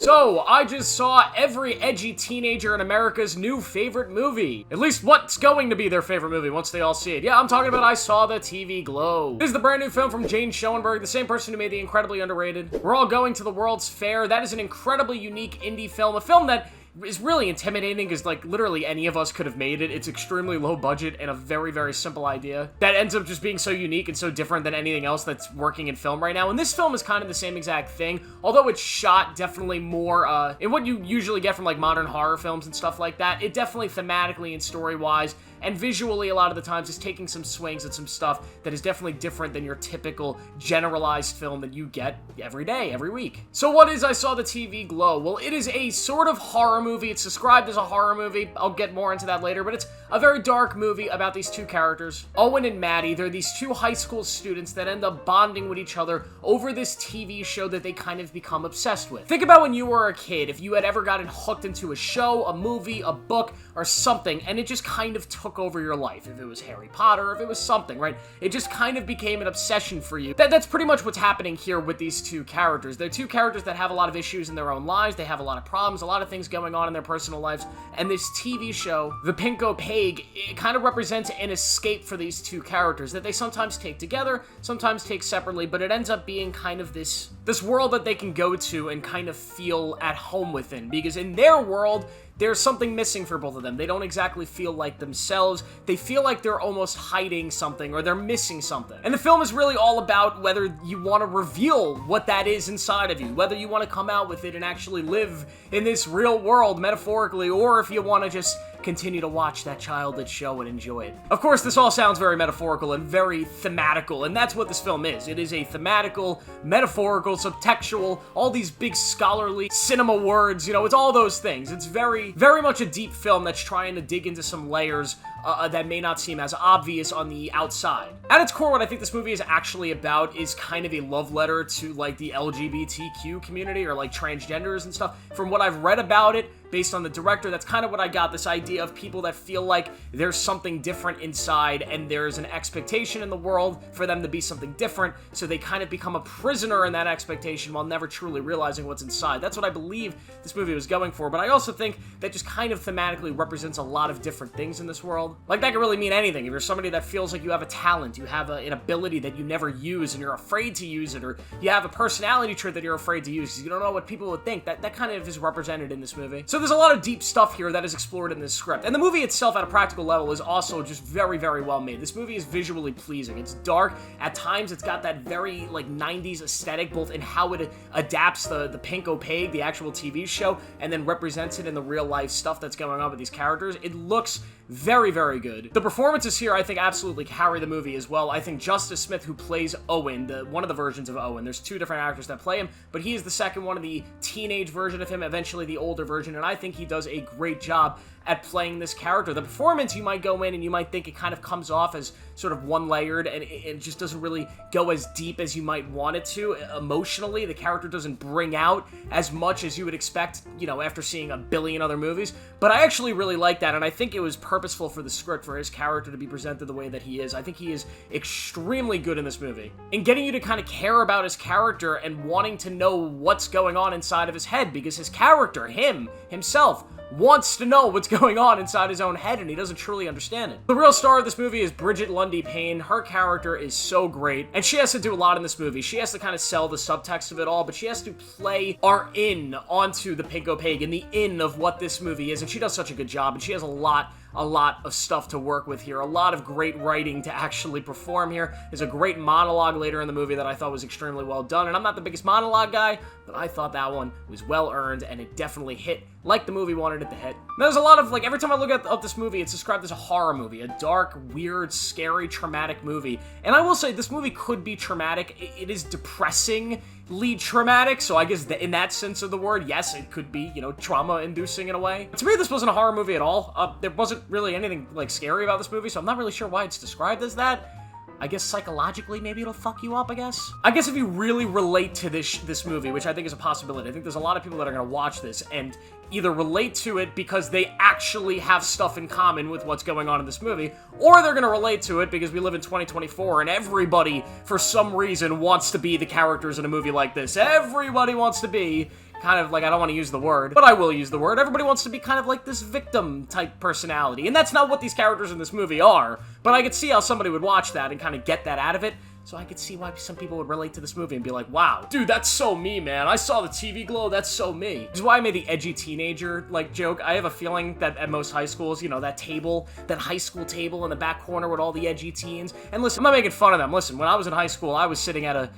So, I just saw every edgy teenager in America's new favorite movie. At least what's going to be their favorite movie once they all see it. Yeah, I'm talking about I Saw the TV Glow. This is the brand new film from Jane Schoenberg, the same person who made the incredibly underrated We're All Going to the World's Fair. That is an incredibly unique indie film, a film that is really intimidating because, like, literally any of us could have made it. It's extremely low budget and a very, very simple idea that ends up just being so unique and so different than anything else that's working in film right now. And this film is kind of the same exact thing, although it's shot definitely more in what you usually get from, like, modern horror films and stuff like that. It definitely thematically and story-wise and visually a lot of the times is taking some swings at some stuff that is definitely different than your typical generalized film that you get every day, every week. So what is I Saw the TV Glow? Well, it is a sort of horror movie. It's described as a horror movie. I'll get more into that later, but it's a very dark movie about these two characters, Owen and Maddie. They're these two high school students that end up bonding with each other over this TV show that they kind of become obsessed with. Think about when you were a kid, if you had ever gotten hooked into a show, a movie, a book, or something, and it just kind of took over your life. If it was Harry Potter, if it was something, right? It just kind of became an obsession for you. That's pretty much what's happening here with these two characters. They're two characters that have a lot of issues in their own lives. They have a lot of problems, a lot of things going on in their personal lives. And this TV show, The Pinko Pig, it kind of represents an escape for these two characters that they sometimes take together, sometimes take separately, but it ends up being kind of this world that they can go to and kind of feel at home within. Because in their world, there's something missing for both of them. They don't exactly feel like themselves. They feel like they're almost hiding something or they're missing something. And the film is really all about whether you want to reveal what that is inside of you, whether you want to come out with it and actually live in this real world metaphorically, or if you want to just continue to watch that childhood show and enjoy it. Of course, this all sounds very metaphorical and very thematical, and that's what this film is. It is a thematical, metaphorical, subtextual, all these big scholarly cinema words, you know, it's all those things. It's very, very much a deep film that's trying to dig into some layers that may not seem as obvious on the outside. At its core, what I think this movie is actually about is kind of a love letter to, like, the LGBTQ community or, like, transgenders and stuff. From what I've read about it, based on the director, that's kind of what I got, this idea of people that feel like there's something different inside and there's an expectation in the world for them to be something different, so they kind of become a prisoner in that expectation while never truly realizing what's inside. That's what I believe this movie was going for, but I also think that just kind of thematically represents a lot of different things in this world. Like, that could really mean anything. If you're somebody that feels like you have a talent, you have an ability that you never use and you're afraid to use it, or you have a personality trait that you're afraid to use because you don't know what people would think, that kind of is represented in this movie. So there's a lot of deep stuff here that is explored in this script. And the movie itself, at a practical level, is also just very, very well made. This movie is visually pleasing. It's dark. At times, it's got that very, like, 90s aesthetic, both in how it adapts the Pinko Pig, the actual TV show, and then represents it in the real-life stuff that's going on with these characters. It looks very, very good. The performances here, I think, absolutely carry the movie as well. I think Justice Smith, who plays Owen, one of the versions of Owen, there's two different actors that play him, but he is the second one, of the teenage version of him, eventually the older version, and I think he does a great job at playing this character. The performance, you might go in and you might think it kind of comes off as sort of one-layered and it just doesn't really go as deep as you might want it to. Emotionally, the character doesn't bring out as much as you would expect, you know, after seeing a billion other movies, but I actually really like that, and I think it was purposeful for the script for his character to be presented the way that he is. I think he is extremely good in this movie, in getting you to kind of care about his character and wanting to know what's going on inside of his head, because his character, himself, wants to know what's going on inside his own head, and he doesn't truly understand it. The real star of this movie is Bridget Lundy Payne. Her character is so great, and she has to do a lot in this movie. She has to kind of sell the subtext of it all, but she has to play our in onto the Pinko Pig and the in of what this movie is, and she does such a good job, and she has a lot of stuff to work with here, a lot of great writing to actually perform here. There's a great monologue later in the movie that I thought was extremely well done, and I'm not the biggest monologue guy, but I thought that one was well earned, and it definitely hit like the movie wanted it to hit. Now, there's a lot of, like, every time I look at this movie, it's described as a horror movie, a dark, weird, scary, traumatic movie, and I will say, this movie could be traumatic. It is depressingly traumatic, so I guess in that sense of the word, yes, it could be, you know, trauma-inducing in a way. To me, this wasn't a horror movie at all. There wasn't really anything, like, scary about this movie, so I'm not really sure why it's described as that. I guess psychologically, maybe it'll fuck you up, I guess. I guess if you really relate to this movie, which I think is a possibility, I think there's a lot of people that are gonna watch this and either relate to it because they actually have stuff in common with what's going on in this movie, or they're gonna relate to it because we live in 2024 and everybody, for some reason, wants to be the characters in a movie like this. Everybody wants to be kind of like, I don't want to use the word, but I will use the word. Everybody wants to be kind of like this victim type personality, and that's not what these characters in this movie are, but I could see how somebody would watch that and kind of get that out of it. So I could see why some people would relate to this movie and be like, wow, dude, that's so me, man. I saw the TV glow, that's so me. Which is why I made the edgy teenager, like, joke. I have a feeling that at most high schools, you know, that table, that high school table in the back corner with all the edgy teens. And listen, I'm not making fun of them. Listen, when I was in high school, I was sitting at a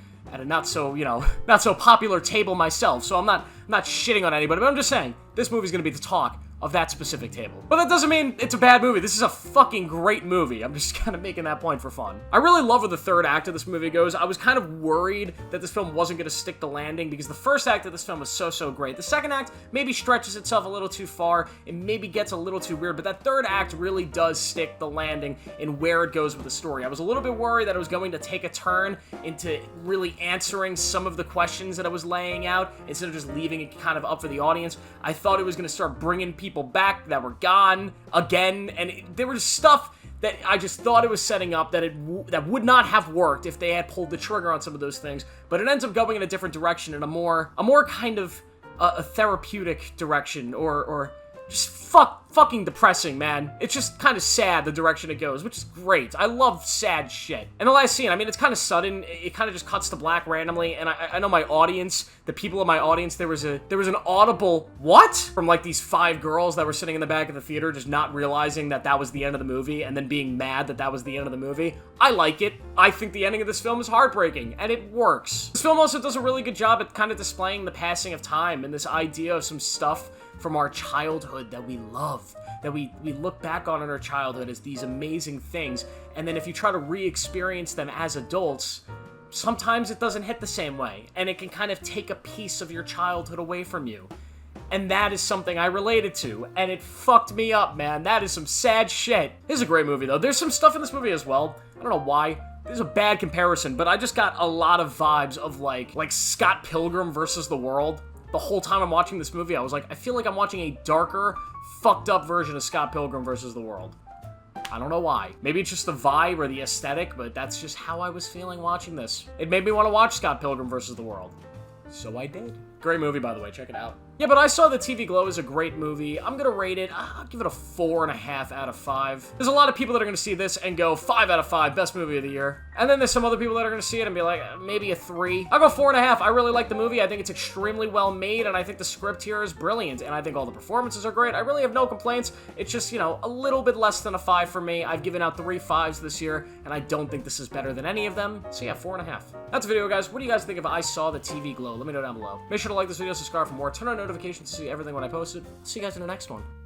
not so, you know, not so popular table myself, so I'm not shitting on anybody, but I'm just saying, this movie's gonna be the talk of that specific table. But that doesn't mean it's a bad movie. This is a fucking great movie. I'm just kind of making that point for fun. I really love where the third act of this movie goes. I was kind of worried that this film wasn't going to stick the landing because the first act of this film was so great. The second act maybe stretches itself a little too far. It maybe gets a little too weird, but that third act really does stick the landing in where it goes with the story. I was a little bit worried that it was going to take a turn into really answering some of the questions that I was laying out instead of just leaving it kind of up for the audience. I thought it was going to start bringing people back that were gone again, and there was stuff that I just thought it was setting up that that would not have worked if they had pulled the trigger on some of those things, but it ends up going in a different direction, in a more kind of a therapeutic direction, or just fucking depressing, man. It's just kind of sad, the direction it goes, which is great. I love sad shit. And the last scene, I mean, it's kind of sudden. It kind of just cuts to black randomly, and I know my audience, the people in my audience, there was an audible what from like these 5 girls that were sitting in the back of the theater, just not realizing that that was the end of the movie, and then being mad that that was the end of the movie. I like it. I think the ending of this film is heartbreaking, and it works. This film also does a really good job at kind of displaying the passing of time and this idea of some stuff from our childhood that we love, that we look back on in our childhood as these amazing things, and then if you try to re-experience them as adults, sometimes it doesn't hit the same way, and it can kind of take a piece of your childhood away from you. And that is something I related to, and it fucked me up, man. That is some sad shit. This is a great movie, though. There's some stuff in this movie as well. I don't know why. This is a bad comparison, but I just got a lot of vibes of like Scott Pilgrim versus the World. The whole time I'm watching this movie, I was like, I feel like I'm watching a darker, fucked up version of Scott Pilgrim versus the World. I don't know why. Maybe it's just the vibe or the aesthetic, but that's just how I was feeling watching this. It made me want to watch Scott Pilgrim versus the World. So I did. Great movie, by the way. Check it out. Yeah, but I Saw the TV Glow is a great movie. I'm gonna rate it, I'll give it a 4.5 out of 5. There's a lot of people that are gonna see this and go 5 out of 5, best movie of the year. And then there's some other people that are gonna see it and be like, maybe a 3. I'll go 4.5. I really like the movie. I think it's extremely well made, and I think the script here is brilliant, and I think all the performances are great. I really have no complaints. It's just, you know, a little bit less than a 5 for me. I've given out 3 5s this year, and I don't think this is better than any of them. So yeah, 4.5. That's the video, guys. What do you guys think of I Saw the TV Glow? Let me know down below. Make sure to like this video, subscribe for more, turn on notifications to see everything when I post it. See you guys in the next one.